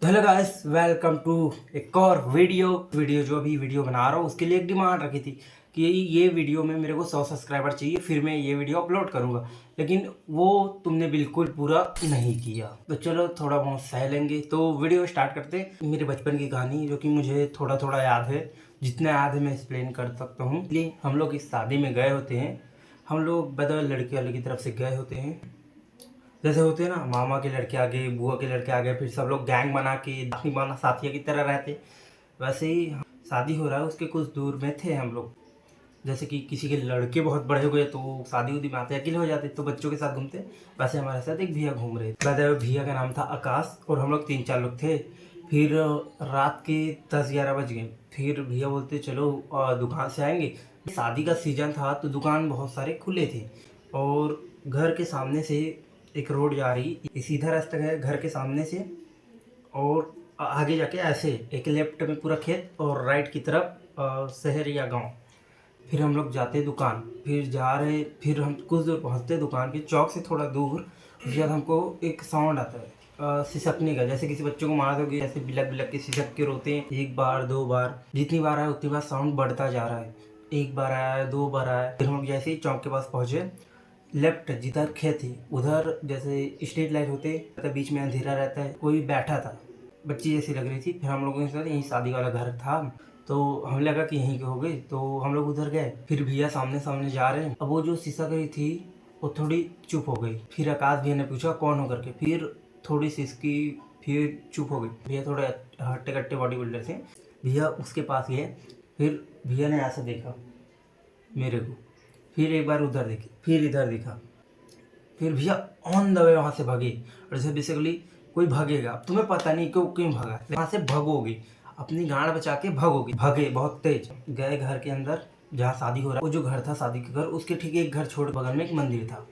Hello guys, welcome to एक और video जो अभी वीडियो बना रहा हूँ उसके लिए एक डिमांड रखी थी कि ये वीडियो में मेरे को 100 सब्सक्राइबर चाहिए, फिर मैं ये वीडियो अपलोड करूँगा। लेकिन वो तुमने बिल्कुल पूरा नहीं किया, तो चलो थोड़ा बहुत सह लेंगे। तो वीडियो स्टार्ट करते हैं। मेरे बचपन की कहानी जो कि मुझे थोड़ा थोड़ा याद है, जितना याद है मैं एक्सप्लेन कर सकता हूँ। इसलिए हम लोग इस शादी में गए होते हैं, हम लोग बदल लड़के वाले की तरफ से गए होते हैं। जैसे होते हैं ना, मामा के लड़के आ गए, बुआ के लड़के आ गए, फिर सब लोग गैंग बना के दानी बाना साथिया की तरह रहते। वैसे ही शादी हो रहा है, उसके कुछ दूर में थे हम लोग। जैसे कि किसी के लड़के बहुत बड़े हो गए तो शादी उदी में आते अकेले हो जाते, तो बच्चों के साथ घूमते। वैसे हमारे साथ एक भैया घूम रहे थे। भैया का नाम था आकाश और हम लोग 3-4 लोग थे। फिर रात के 10-11 बज गए। फिर भैया बोलते चलो दुकान से आएंगे। शादी का सीजन था तो दुकान बहुत सारे खुले थे और घर के सामने से एक रोड जा रही, सीधा रास्ता है घर के सामने से, और आगे जाके ऐसे एक लेफ्ट में पूरा खेत और राइट की तरफ शहर या गांव। फिर हम लोग जाते दुकान, फिर जा रहे, फिर हम कुछ दूर पहुंचते दुकान के चौक से थोड़ा दूर। उसके बाद हमको एक साउंड आता है सिसकने का, जैसे किसी बच्चों को मार दोगे ऐसे बिलक बिलक के सिसक के रोते हैं। एक बार, 2 बार, जितनी बार आया उतनी बार साउंड बढ़ता जा रहा है। एक बार आया, 2 बार आया। फिर हम लोग जैसे ही चौक के पास पहुंचे, लेफ्ट जिधर खेत थी उधर जैसे स्ट्रीट लाइट होते तो बीच में अंधेरा रहता है, कोई बैठा था, बच्ची जैसी लग रही थी। फिर हम लोगों के साथ यहीं शादी वाला घर था तो हमें लगा कि यहीं के हो गए, तो हम लोग उधर गए। फिर भैया सामने सामने जा रहे हैं। अब वो जो शीशा गई थी वो थोड़ी चुप हो गई। फिर आकाश भैया ने पूछा कौन हो करके, फिर थोड़ी सिसकी, फिर चुप हो गई। भैया थोड़े हट्टे कट्टे बॉडी बिल्डर थे। भैया उसके पास गए। फिर भैया ने ऐसा देखा मेरे को, फिर एक बार उधर देखी, फिर इधर देखा। फिर भैया ऑन द वे वहाँ से भागे। और जैसे बेसिकली कोई भागेगा, तुम्हें पता नहीं क्यों क्यों भागा, वहाँ से भागोगे, अपनी गांड बचा के भागोगे। भागे बहुत तेज, गए घर के अंदर जहाँ शादी हो रहा है। वो जो घर था शादी के घर, उसके ठीक एक घर छोड़ बगल में एक मंदिर था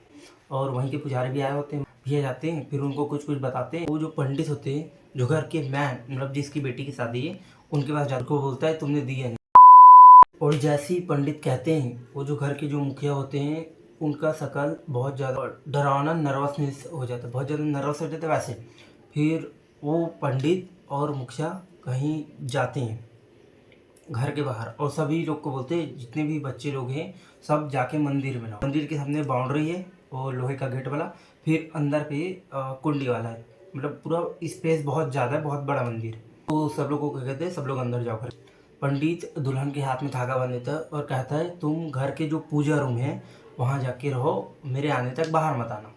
और वहीं के पुजारी भी आए होते हैं। भैया जाते हैं, फिर उनको कुछ कुछ बताते हैं। वो जो पंडित होते हैं, जो घर के मैन, मतलब जिसकी बेटी की शादी है, उनके पास जाकर बोलता है तुमने दिया नहीं। और जैसे ही पंडित कहते हैं, वो जो घर के जो मुखिया होते हैं उनका शकल बहुत ज़्यादा डरावना, नर्वसनेस हो जाता है, बहुत ज़्यादा नर्वस हो जाता है वैसे। फिर वो पंडित और मुखिया कहीं जाते हैं घर के बाहर और सभी लोग को बोलते हैं जितने भी बच्चे लोग हैं सब जाके मंदिर में लाओ। मंदिर के सामने बाउंड्री है और लोहे का गेट वाला, फिर अंदर पे कुंडी वाला है, मतलब पूरा स्पेस बहुत ज़्यादा है, बहुत बड़ा मंदिर। तो सब लोगों को कहते हैं सब लोग अंदर जाओ। पंडित दुल्हन के हाथ में धागा बांध देता है और कहता है तुम घर के जो पूजा रूम है वहाँ जाके रहो, मेरे आने तक बाहर मत आना।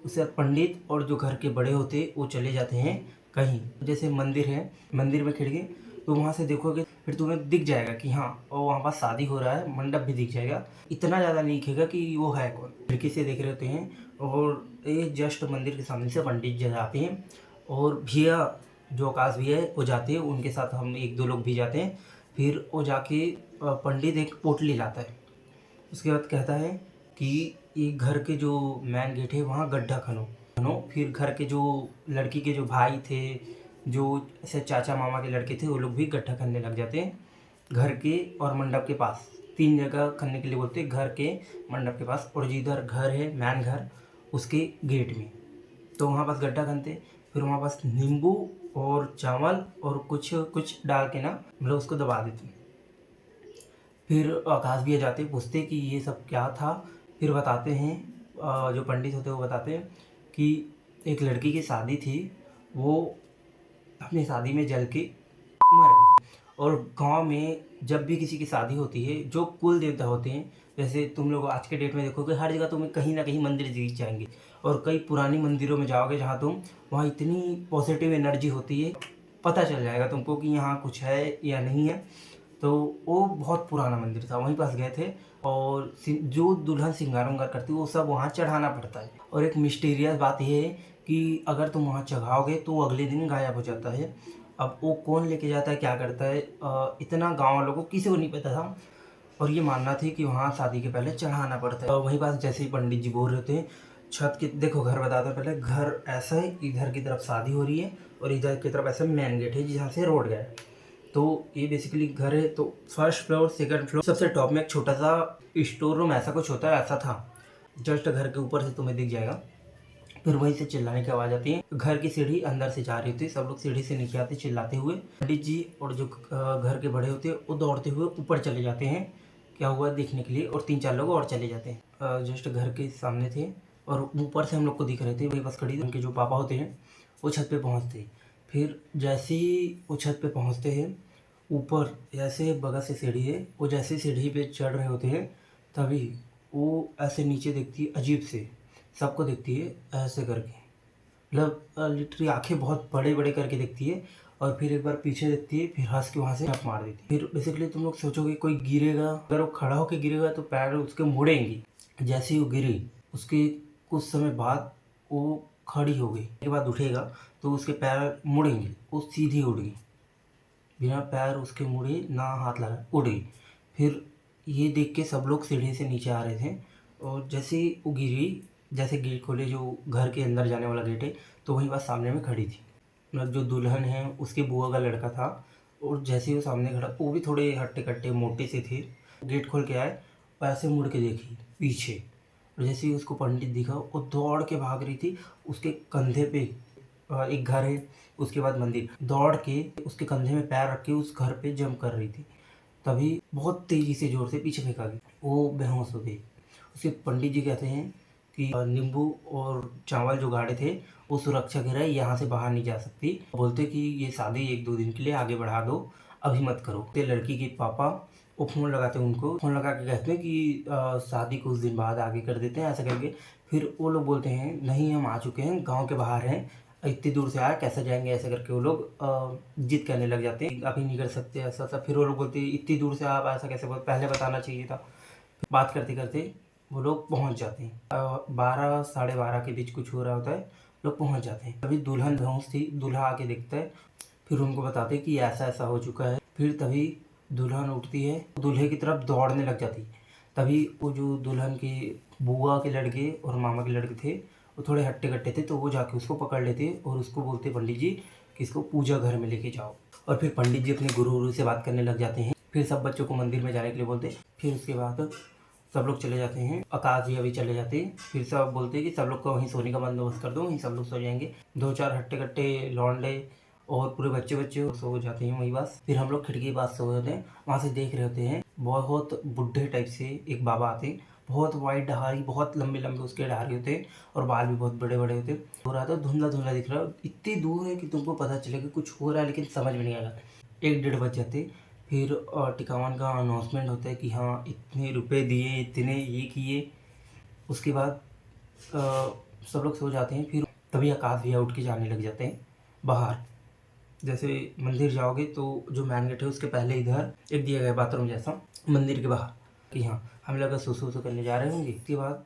उसके बाद पंडित और जो घर के बड़े होते वो चले जाते हैं कहीं, जैसे मंदिर है, मंदिर में खिड़की, तो वहाँ से देखोगे फिर तुम्हें दिख जाएगा कि हाँ और वहाँ पास शादी हो रहा है, मंडप भी दिख जाएगा। इतना ज़्यादा नहीं दिखेगा कि वो है कौन, खिड़की से देख रहे होते हैं। और ये जस्ट मंदिर के सामने से पंडित जी जाते हैं और भैया जो आकाश भैया है वो जाते हैं, उनके साथ हम 1-2 लोग भी जाते हैं। फिर वो जाके पंडित एक पोटली लाता है। उसके बाद कहता है कि ये घर के जो मैन गेट है वहाँ गड्ढा खनो खनो। फिर घर के जो लड़की के जो भाई थे, जो ऐसे चाचा मामा के लड़के थे, वो लोग भी गड्ढा खनने लग जाते हैं घर के और मंडप के पास। 3 जगह खनने के लिए बोलते हैं, घर के, मंडप के पास और जिधर घर है मैन घर उसके गेट में। तो वहाँ पास गड्ढा खनते, फिर वहाँ पास नींबू और चावल और कुछ कुछ डाल के ना, मतलब उसको दबा देते। फिर आकाश भैया जाते, पूछते कि ये सब क्या था। फिर बताते हैं, जो पंडित होते हैं वो बताते हैं कि एक लड़की की शादी थी, वो अपनी शादी में जल के मर गई। और गांव में जब भी किसी की शादी होती है, जो कुल देवता होते हैं, जैसे तुम लोग आज के डेट में देखोगे हर जगह तुम्हें कहीं ना कहीं मंदिर दिख जाएंगे, और कई पुरानी मंदिरों में जाओगे जहाँ तुम, वहाँ इतनी पॉजिटिव एनर्जी होती है, पता चल जाएगा तुमको कि यहाँ कुछ है या नहीं है। तो वो बहुत पुराना मंदिर था, वहीं पास गए थे। और जो दुल्हन श्रृंगार उंगार करती है वो सब वहाँ चढ़ाना पड़ता है। और एक मिस्टीरियस बात ये है कि अगर तुम वहाँ चढ़ाओगे तो वो अगले दिन गायब हो जाता है। अब वो कौन लेके जाता है, क्या करता है, इतना गाँव वालों को किसी को नहीं पता था। और ये मानना थी कि वहाँ शादी के पहले चढ़ाना पड़ता है। वहीं पास जैसे ही पंडित जी बोल रहे थे, छत के देखो घर बताता है पहले, घर ऐसा है, इधर की तरफ शादी हो रही है और इधर की तरफ ऐसा मेन गेट है जहाँ से रोड गया है। तो ये बेसिकली घर है। तो फर्स्ट फ्लोर, सेकंड फ्लोर, सबसे टॉप में एक छोटा सा स्टोर रूम ऐसा कुछ होता है, ऐसा था। जस्ट घर के ऊपर से तुम्हें दिख जाएगा। फिर वहीं से चिल्लाने की आवाज़ आती है। घर की सीढ़ी अंदर से जा रही होती है, सब लोग सीढ़ी से नीचे आते चिल्लाते हुए। पंडित जी और जो घर के बड़े होते हैं वो दौड़ते हुए ऊपर चले जाते हैं क्या हुआ देखने के लिए, और 3-4 लोग और चले जाते हैं। जस्ट घर के सामने थे और ऊपर से हम लोग को दिख रहे थे, वही बस खड़ी। उनके जो पापा होते हैं वो छत पे पहुँचते। फिर जैसे ही वो छत पे पहुँचते हैं, ऊपर ऐसे बगल से सीढ़ी है, वो जैसे सीढ़ी पे चढ़ रहे होते हैं तभी वो ऐसे नीचे देखती है, अजीब से सबको देखती है ऐसे करके, मतलब लिटरली आंखें बहुत बड़े बड़े करके देखती है, और फिर एक बार पीछे देखती है, फिर हंस के वहाँ से झप मार देती है। फिर बेसिकली तुम लोग सोचोगे कोई गिरेगा, अगर वो खड़ा होकर गिरेगा तो पैर उसके मुड़ेंगे। जैसे ही वो गिरी उसके कुछ समय बाद वो खड़ी हो गई, के बाद उठेगा तो उसके पैर मुड़ेंगे, वो सीधी उड़ गई, बिना पैर उसके मुड़े ना हाथ लगा, उड़ गई। फिर ये देख के सब लोग सीढ़ी से नीचे आ रहे थे, और जैसे ही वो गिरी, जैसे गेट खोले जो घर के अंदर जाने वाला गेट है, तो वहीं बस सामने में खड़ी थी, मतलब जो दुल्हन है उसके बुआ का लड़का था। और जैसे ही वो सामने खड़ा, वो भी थोड़े हट्टे कट्टे मोटे से थे। गेट खोल के आए और ऐसे मुड़ के देखी पीछे, और जैसे ही उसको पंडित दिखा वो दौड़ के भाग रही थी। उसके कंधे पे एक घर है, उसके बाद मंदिर, दौड़ के उसके कंधे में पैर रख के उस घर पे जंप कर रही थी। तभी बहुत तेजी से जोर से पीछे फेंका गया, वो बेहोश हो गई। उसके पंडित जी कहते हैं कि नींबू और चावल जो गाड़े थे वो सुरक्षा के रहे, यहाँ से बाहर नहीं जा सकती। बोलते कि ये शादी 1-2 दिन के लिए आगे बढ़ा दो, अभी मत करो। तो लड़की के पापा वो फ़ोन लगाते हैं, उनको फ़ोन लगा के कहते हैं कि शादी कुछ दिन बाद आगे कर देते हैं, ऐसा करके। फिर वो लोग बोलते हैं नहीं, हम आ चुके हैं, गाँव के बाहर हैं, इतनी दूर से आए, कैसे जाएंगे, ऐसा करके वो लोग जिद करने लग जाते हैं, अभी नहीं कर सकते ऐसा सब। फिर वो लोग बोलते हैं इतनी दूर से आप ऐसा कैसे पहले बताना चाहिए था। बात करते करते वो लोग पहुंच जाते हैं। 12 साढ़े 12 के बीच कुछ हो रहा होता है, लोग पहुंच जाते हैं। तभी दुल्हन बेहोश थी, दूल्हा आके देखता है, फिर उनको बताते हैं कि ऐसा ऐसा हो चुका है। फिर तभी दुल्हन उठती है, दूल्हे की तरफ दौड़ने लग जाती है। तभी वो जो दुल्हन के बुआ के लड़के और मामा के लड़के थे वो थोड़े हट्टे कट्टे थे, तो वो जाके उसको पकड़ लेते और उसको बोलते पंडित जी कि इसको पूजा घर में लेके जाओ। और फिर पंडित जी अपने गुरु से बात करने लग जाते हैं। फिर सब बच्चों को मंदिर में जाने के लिए बोलते। फिर उसके बाद सब लोग चले जाते हैं, आकाश जी अभी चले जाते हैं। फिर सब बोलते हैं कि सब लोग को वहीं सोने का बंदोबस्त कर दो, वहीं सब लोग सो जाएंगे। 2-4 हट्टे कट्टे लौंडे और पूरे बच्चे बच्चे सो जाते हैं वहीं पास। फिर हम लोग खिड़की के पास सो जाते हैं, वहाँ से देख रहे होते हैं बहुत बुढ़े टाइप से एक बाबा आते हैं, बहुत वाइट डहारी, बहुत लंबे लंबे उसके डहारी होते हैं, और बाल भी बहुत बड़े बड़े होते हैं। हो रहा था धुंधला धुंधला दिख रहा है, इतनी दूर है कि तुमको पता चले कि कुछ हो रहा है लेकिन समझ में नहीं आएगा। 1-1:30 बज जाते। फिर टिकावन का अनाउंसमेंट होता है कि हाँ इतने रुपए दिए, इतने ये किए। उसके बाद सब लोग सो जाते हैं। फिर तभी आकाश भैया उठ के जाने लग जाते हैं बाहर। जैसे मंदिर जाओगे तो जो मेन गेट है उसके पहले इधर एक दिया गया बाथरूम जैसा मंदिर के बाहर, कि हाँ हम लोग सुसु करने जा रहे होंगे। उसके बाद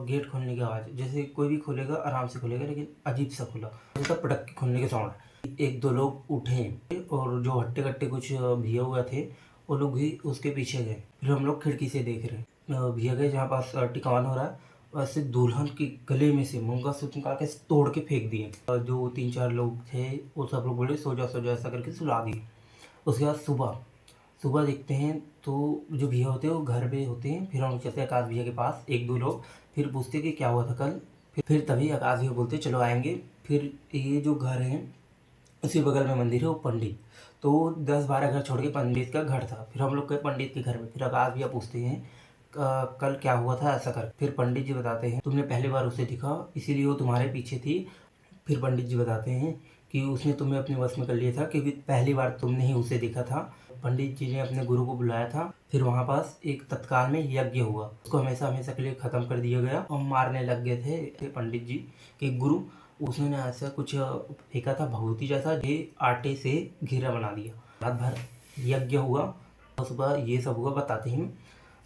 गेट खोलने की आवाज़, जैसे कोई भी खोलेगा आराम से खोलेगा, लेकिन अजीब सा खुला, जैसा पटक के खोलने के साउंड। 1-2 लोग उठे और जो हट्टे कट्टे कुछ भैया हुआ थे वो लोग भी उसके पीछे गए। फिर हम लोग खिड़की से देख रहे भैया गए जहाँ पास टिकावन हो रहा है, वैसे दुल्हन के गले में से मंगलसूत्र निकाल के तोड़ के फेंक दिए। जो 3-4 लोग थे वो सब लोग बोले सो जाओ ऐसा करके सुला दिए। उसके बाद सुबह सुबह देखते हैं तो जो भैया होते हैं वो घर पे होते हैं। फिर हम लोग चलते हैं आकाश भैया के पास, 1-2 लोग, फिर पूछते कि क्या हुआ था कल। फिर तभी आकाश भैया बोलते चलो आएंगे। फिर ये जो घर है उसी बगल में मंदिर है, वो पंडित, तो 10-12 घर छोड़ के पंडित का घर था। फिर हम लोग गए पंडित के घर में। फिर आकाश भैया पूछते हैं कल क्या हुआ था ऐसा कर। फिर पंडित जी बताते हैं तुमने पहली बार उसे दिखा इसीलिए वो तुम्हारे पीछे थी। फिर पंडित जी बताते हैं कि उसने तुम्हें अपने वश में कर लिया था क्योंकि पहली बार तुमने ही उसे देखा था। पंडित जी ने अपने गुरु को बुलाया था। फिर वहाँ पास एक तत्काल में यज्ञ हुआ, उसको हमेशा हमेशा के लिए ख़त्म कर दिया गया और मारने लग गए थे पंडित जी के गुरु। उसने ऐसा कुछ फेंका था भभूति जैसा, ये आटे से घेरा बना दिया। रात भर यज्ञ हुआ, सुबह ये सब हुआ बताते हैं।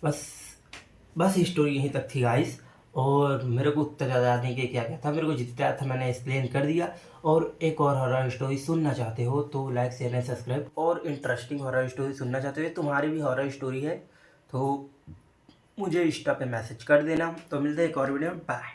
बस स्टोरी यहीं तक थी गाइस। और मेरे को उतना ज़्यादा याद नहीं कि क्या क्या था, मेरे को जितना याद था मैंने एक्सप्लेन कर दिया। और एक और हॉरर स्टोरी सुनना चाहते हो तो लाइक शेयर एंड सब्सक्राइब। और इंटरेस्टिंग हॉरर स्टोरी सुनना चाहते हो, तुम्हारी भी हॉरर स्टोरी है तो मुझे इंस्टा पे मैसेज कर देना। तो मिलते हैं एक और वीडियो में, बाय।